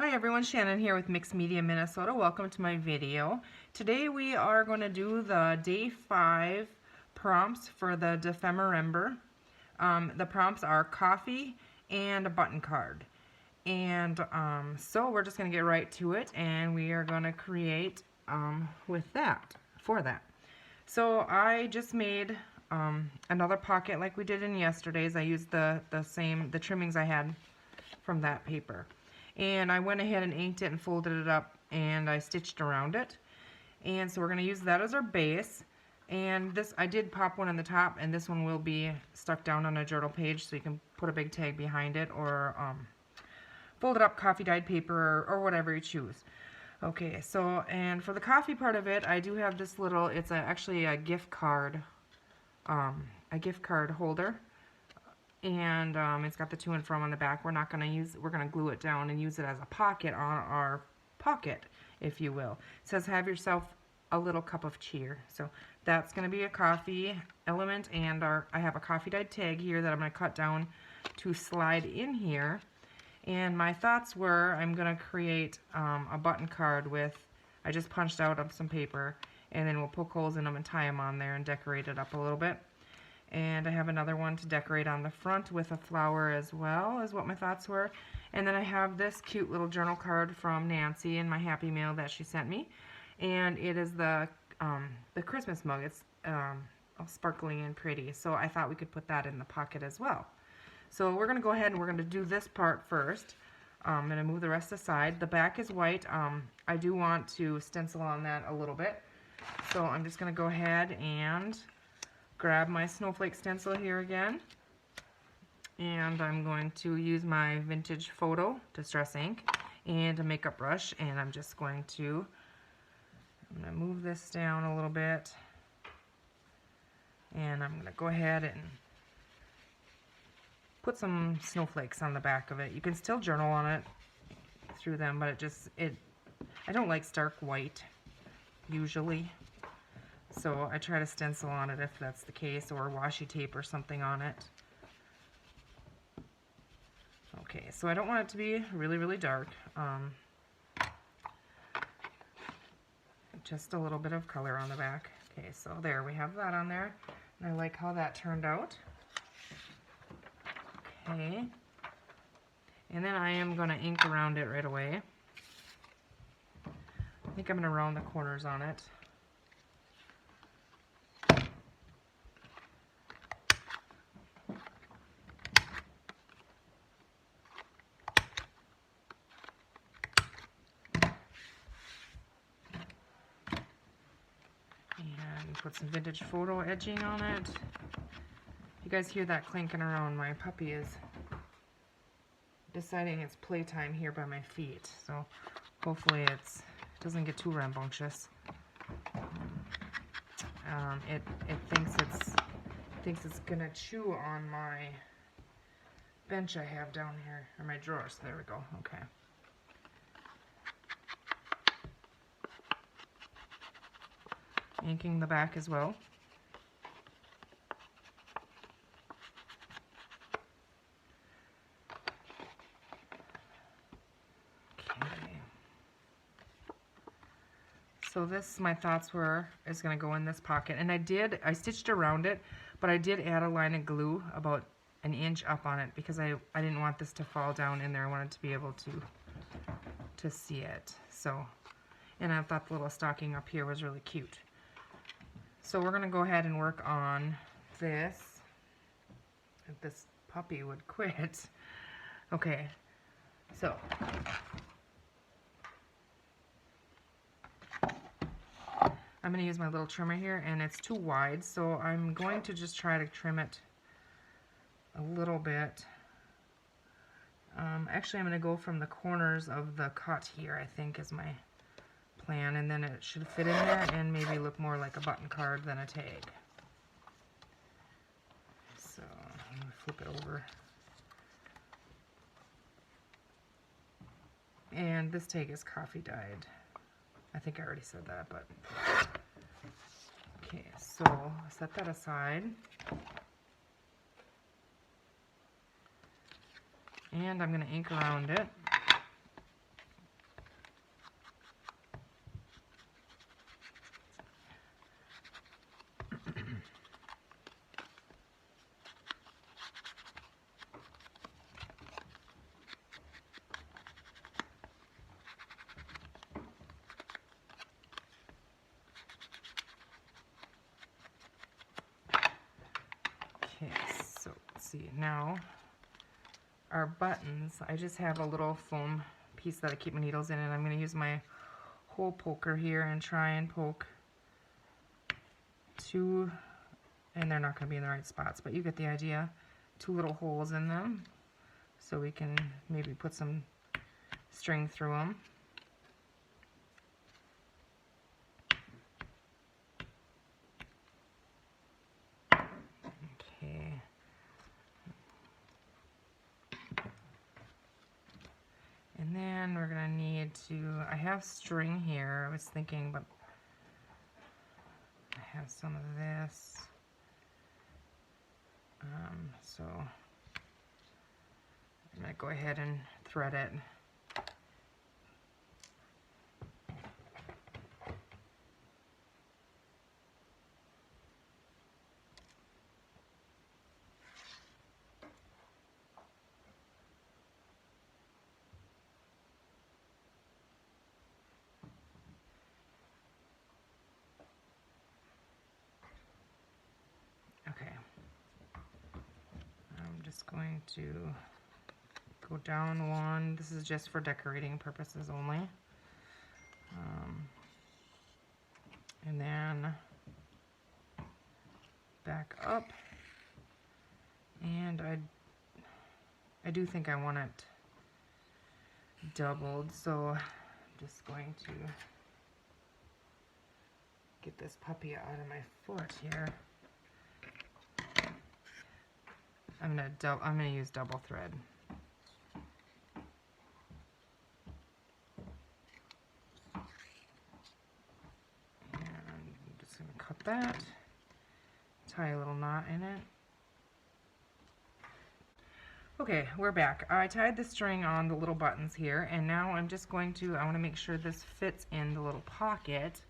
Hi everyone, Shannon here with Mixed Media Minnesota. Welcome to my video. Today we are going to do the day 5 prompts for the Defemember. The prompts are coffee and a button card. And so we're just going to get right to it, and we are going to create for that. So I just made another pocket like we did in yesterday's. I used the trimmings I had from that paper. And I went ahead and inked it and folded it up, and I stitched around it. And so we're going to use that as our base. And this, I did pop one on the top, and this one will be stuck down on a journal page, so you can put a big tag behind it, or fold it up coffee dyed paper, or whatever you choose. Okay, so, and for the coffee part of it, I do have this little, it's actually a gift card holder. And it's got the to and from on the back. We're not going to use, we're going to glue it down and use it as a pocket on our pocket, if you will. It says, have yourself a little cup of cheer. So that's going to be a coffee element, and I have a coffee dyed tag here that I'm going to cut down to slide in here. And my thoughts were, I'm going to create a button card with, I just punched out up some paper, and then we'll poke holes in them and tie them on there and decorate it up a little bit. And I have another one to decorate on the front with a flower as well, is what my thoughts were. And then I have this cute little journal card from Nancy in my Happy Mail that she sent me. And it is the Christmas mug. It's all sparkling and pretty. So I thought we could put that in the pocket as well. So we're going to go ahead and we're going to do this part first. I'm going to move the rest aside. The back is white. I do want to stencil on that a little bit. So I'm just going to go ahead and grab my snowflake stencil here again, and I'm going to use my vintage photo distress ink and a makeup brush, and I'm going to move this down a little bit, and I'm going to go ahead and put some snowflakes on the back of it. You can still journal on it through them, but I don't like stark white usually. So I try to stencil on it if that's the case, or washi tape or something on it. Okay, so I don't want it to be really, really dark. Just a little bit of color on the back. Okay, so there, we have that on there. And I like how that turned out. Okay. And then I am going to ink around it right away. I think I'm going to round the corners on it. Put some vintage photo edging on it. You guys hear that clanking around? My puppy is deciding it's playtime here by my feet, so hopefully it doesn't get too rambunctious. It thinks it's gonna chew on my bench I have down here, or my drawers. There we go. Okay. Inking the back as well. Okay. So this, my thoughts were, is going to go in this pocket. And I stitched around it, but I did add a line of glue about an inch up on it because I didn't want this to fall down in there. I wanted to be able to see it. So, and I thought the little stocking up here was really cute. So we're going to go ahead and work on this. If this puppy would quit. Okay, so I'm going to use my little trimmer here, and it's too wide, so I'm going to just try to trim it a little bit. Actually, I'm going to go from the corners of the cut here, I think is my plan, and then it should fit in there and maybe look more like a button card than a tag. So I'm going to flip it over. And this tag is coffee dyed. I think I already said that, but okay, so set that aside. And I'm going to ink around it. see, now our buttons, I just have a little foam piece that I keep my needles in, and I'm going to use my hole poker here and try and poke two, and they're not going to be in the right spots, but you get the idea, 2 little holes in them so we can maybe put some string through them. Okay. And then we're going to need to, I have string here, I was thinking, but I have some of this. So I'm going to go ahead and thread it. Okay. I'm just going to go down one. This is just for decorating purposes only. And then back up. And I do think I want it doubled, so I'm just going to get this puppy out of my foot here. I'm gonna use double thread. And I'm just gonna cut that, tie a little knot in it. Okay, we're back. I tied the string on the little buttons here, and now I'm just going to, I want to make sure this fits in the little pocket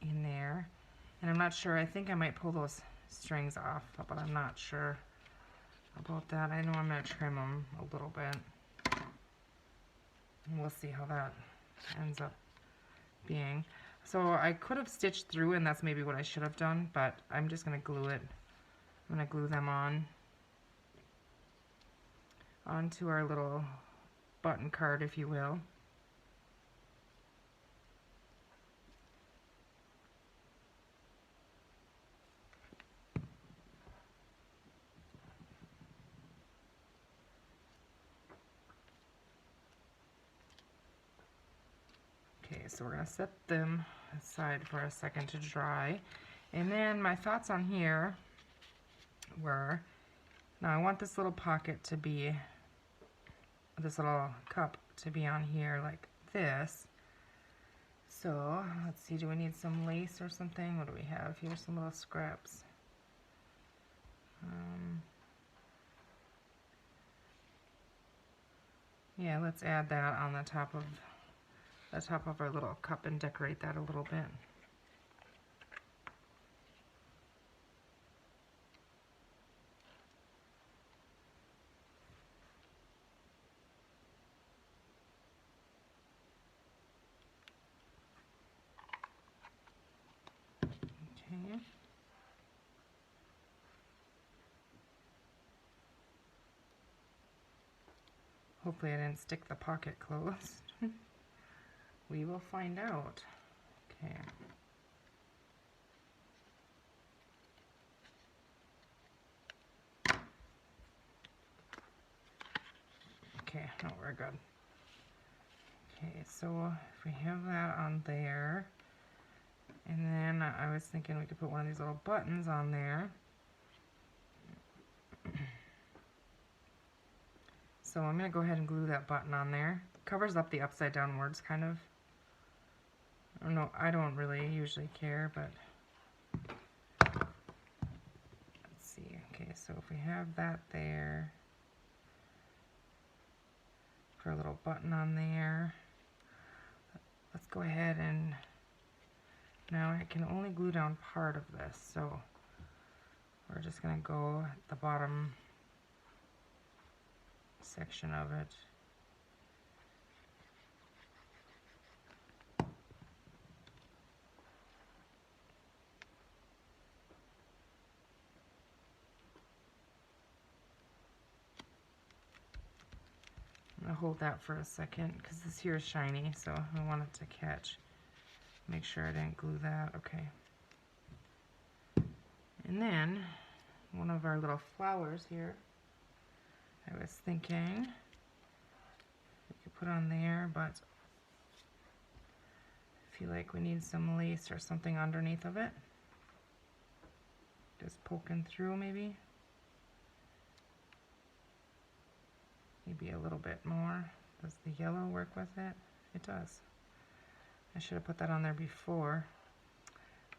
in there. And I'm not sure, I think I might pull those strings off, but I'm not sure about that. I know I'm going to trim them a little bit. And we'll see how that ends up being. So I could have stitched through, and that's maybe what I should have done, but I'm just going to glue it. I'm going to glue them onto our little button card, if you will. Okay, so we're going to set them aside for a second to dry. And then my thoughts on here were, now I want this little pocket to be, this little cup to be on here like this. So let's see, do we need some lace or something? What do we have here? Some little scraps. Yeah, let's add that on the top of our little cup and decorate that a little bit. Okay. Hopefully I didn't stick the pocket closed. We will find out. Okay. Okay, no, we're good. Okay, so if we have that on there, and then I was thinking we could put one of these little buttons on there. So I'm going to go ahead and glue that button on there. Covers up the upside down words, kind of. I don't know, I don't really usually care, but let's see. Okay, so if we have that there, put a little button on there. Let's go ahead and now I can only glue down part of this, so we're just going to go at the bottom section of it. hold that for a second because this here is shiny, so I want it to catch. Make sure I didn't glue that. Okay. And then one of our little flowers here, I was thinking we could put on there, but I feel like we need some lace or something underneath of it. Just poking through maybe. Maybe a little bit more. Does the yellow work with it? It does. I should have put that on there before.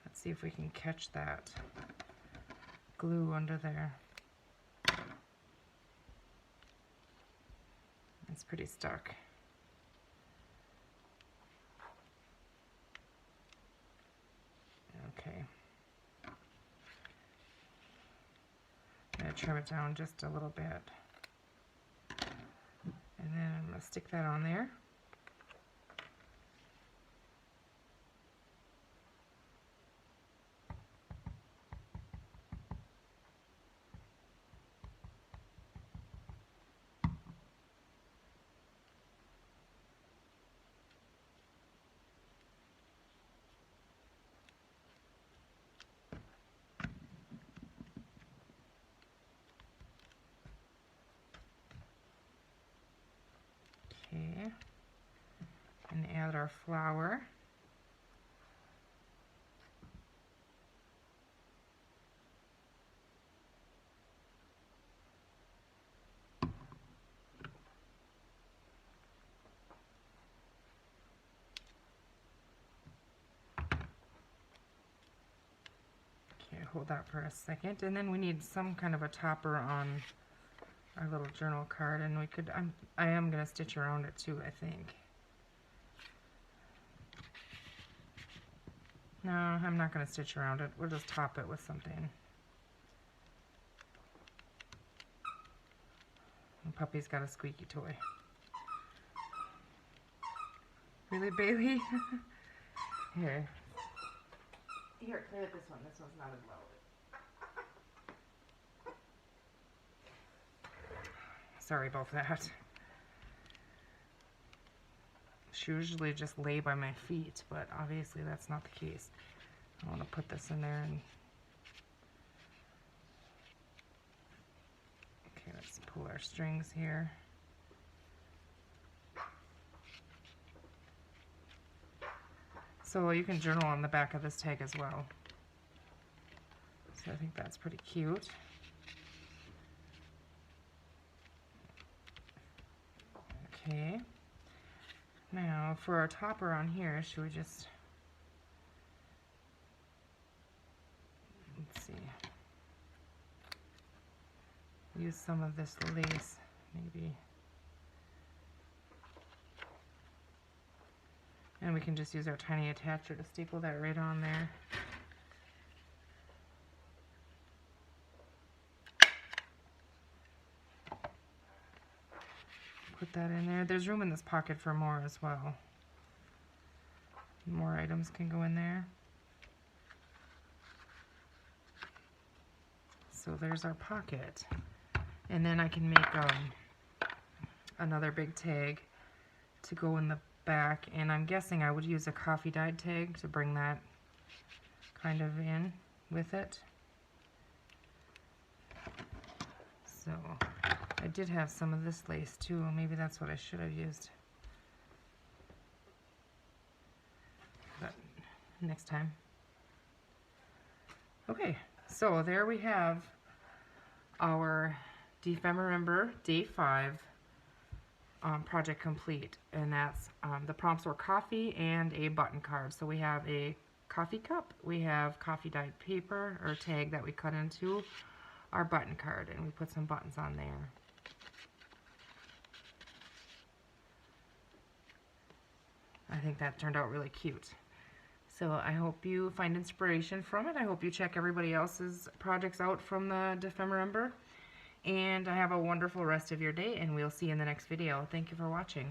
Let's see if we can catch that glue under there. It's pretty stuck. Okay. I'm going to trim it down just a little bit. And then I'm going to stick that on there. Okay. And add our flower. Okay, hold that for a second, and then we need some kind of a topper on our little journal card, and we could, I am going to stitch around it too, I think. No, I'm not going to stitch around it. We'll just top it with something. And Puppy's got a squeaky toy. Really, Bailey? Here. Here, play with this one. This one's not as loud. Sorry about that. She usually just lay by my feet, but obviously that's not the case. I want to put this in there and... Okay, let's pull our strings here. So you can journal on the back of this tag as well. So I think that's pretty cute. Okay. Now for our topper on here, should we just... Let's see. Use some of this lace, maybe. And we can just use our tiny attacher to staple that right on there. Put that in there. There's room in this pocket for more as well. More items can go in there. So there's our pocket. And then I can make another big tag to go in the back, and I'm guessing I would use a coffee dyed tag to bring that kind of in with it. So I did have some of this lace too. Maybe that's what I should have used. But next time. Okay, so there we have our December Day 5 project complete, and that's the prompts were coffee and a button card. So we have a coffee cup, we have coffee dyed paper or tag that we cut into our button card, and we put some buttons on there. I think that turned out really cute. So I hope you find inspiration from it. I hope you check everybody else's projects out from the December. And have a wonderful rest of your day, and we'll see you in the next video. Thank you for watching.